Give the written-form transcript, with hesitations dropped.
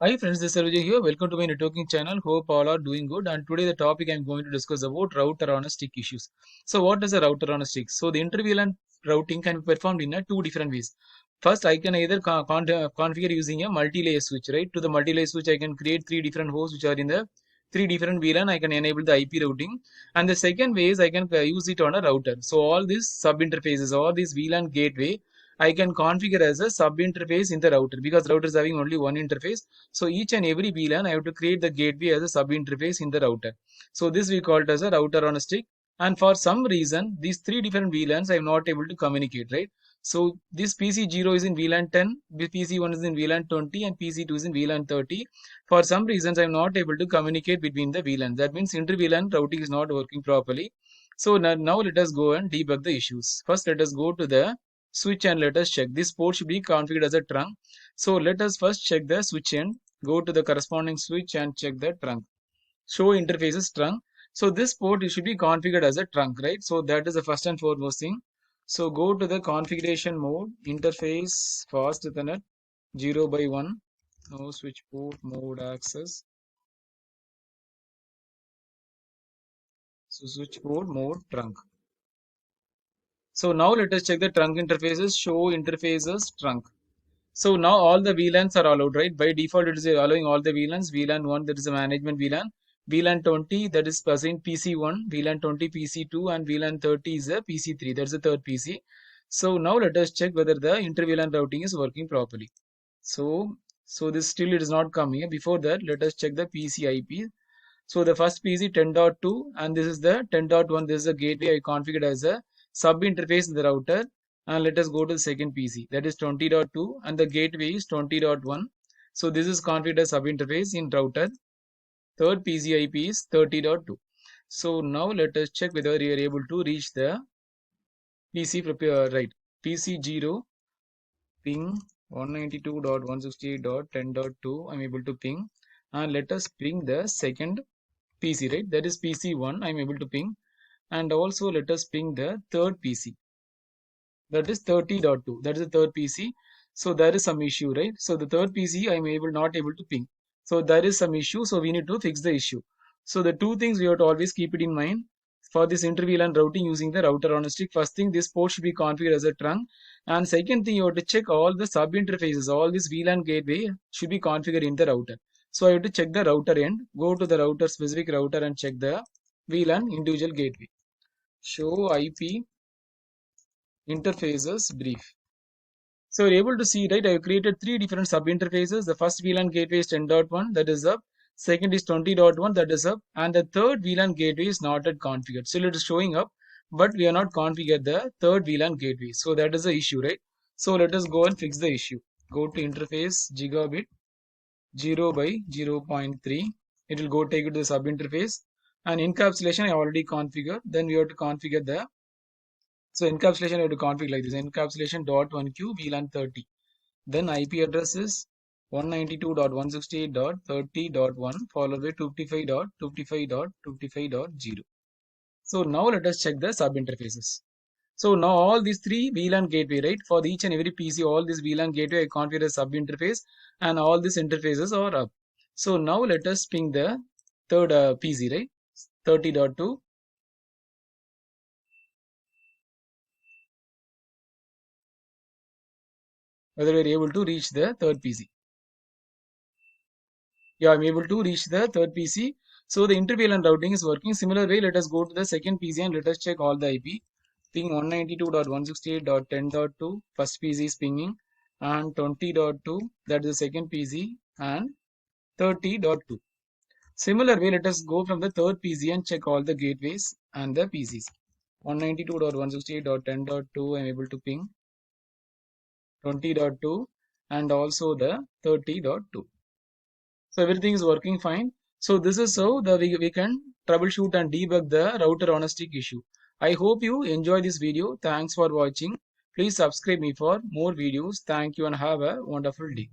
Hi friends, this is Sarvajay here. Welcome to my networking channel. Hope all are doing good. And today the topic I'm going to discuss about router on a stick issues. So what is a router on a stick? So the interVLAN routing can be performed in two different ways. First, I can either configure using a multi-layer switch, right? To the multi-layer switch, I can create three different hosts which are in the three different VLAN. I can enable the IP routing. And the second way is I can use it on a router. So all these sub interfaces, all these VLAN gateway, I can configure as a sub interface in the router because router is having only one interface. So each and every VLAN, I have to create the gateway as a sub interface in the router. So this we call it as a router on a stick. And for some reason, these three different VLANs I am not able to communicate, right? So this PC0 is in VLAN 10, PC1 is in VLAN 20, and PC2 is in VLAN 30. For some reasons, I am not able to communicate between the VLANs. That means inter-VLAN routing is not working properly. So now let us go and debug the issues. First, let us go to the switch and let us check. This port should be configured as a trunk. So let us first check the switch end. Go to the corresponding switch and check the trunk. Show interfaces trunk. So this port should be configured as a trunk, right? So that is the first and foremost thing. So go to the configuration mode, interface fast Ethernet 0x1, no switch port mode access. So switch port mode trunk. So now let us check the trunk interfaces, show interfaces trunk. So now all the VLANs are allowed, right? By default, it is allowing all the VLANs. VLAN 1, that is a management VLAN. VLAN 20, that is assigned PC1. VLAN 20, PC2. And VLAN 30 is a PC3. That's the third PC. So now let us check whether the inter-VLAN routing is working properly. So this still it is not coming. Before that, let us check the PC IP. So the first PC 10.2 and this is the 10.1. This is a gateway I configured as a sub interface in the router. And let us go to the second PC, that is 20.2 and the gateway is 20.1. So this is configured as sub interface in router. Third PC IP is 30.2. So now let us check whether we are able to reach the PC right. PC0 ping 192.168.10.2. I'm able to ping, and let us ping the second PC, right? That is PC1. I'm able to ping, and also let us ping the third PC. That is 30.2. That is the third PC. So there is some issue, right? So the third PC I'm not able to ping. So there is some issue. So we need to fix the issue. So the two things we have to always keep it in mind for this inter-VLAN routing using the router on a stick. First thing, this port should be configured as a trunk. And second thing, you have to check all the sub interfaces. All this VLAN gateway should be configured in the router. So I have to check the router end. Go to the router, specific router, and check the VLAN individual gateway. Show IP interfaces brief. So you're able to see, right, I've created three different sub interfaces. The first VLAN gateway is 10.1, that is up. Second is 20.1, that is up. And the third VLAN gateway is not yet configured. Still it is showing up, but we are not configured the third VLAN gateway. So that is the issue, right? So let us go and fix the issue. Go to interface gigabit 0x0.3. It will go take you to the sub interface. And encapsulation I already configured. Then we have to configure the so encapsulation you have to configure like this: encapsulation dot 1q VLAN 30. Then IP address is 192.168.30.1 followed by 255.55.55.0. So now let us check the sub interfaces. So now all these three VLAN gateway, right? For each and every PC, all this VLAN gateway I configure a sub interface, and all these interfaces are up. So now let us ping the third PC, right? 30.2. Whether we are able to reach the third PC. Yeah, I'm able to reach the third PC. So the inter-VLAN routing is working. Similar way, let us go to the second PC and let us check all the IP. Ping 192.168.10.2. First PC is pinging, and 20.2, that is the second PC, and 30.2. Similar way, let us go from the third PC and check all the gateways and the PCs. 192.168.10.2, I'm able to ping 20.2 and also the 30.2. So everything is working fine. So this is how we can troubleshoot and debug the router on a stick issue. I hope you enjoy this video. Thanks for watching. Please subscribe me for more videos. Thank you and have a wonderful day.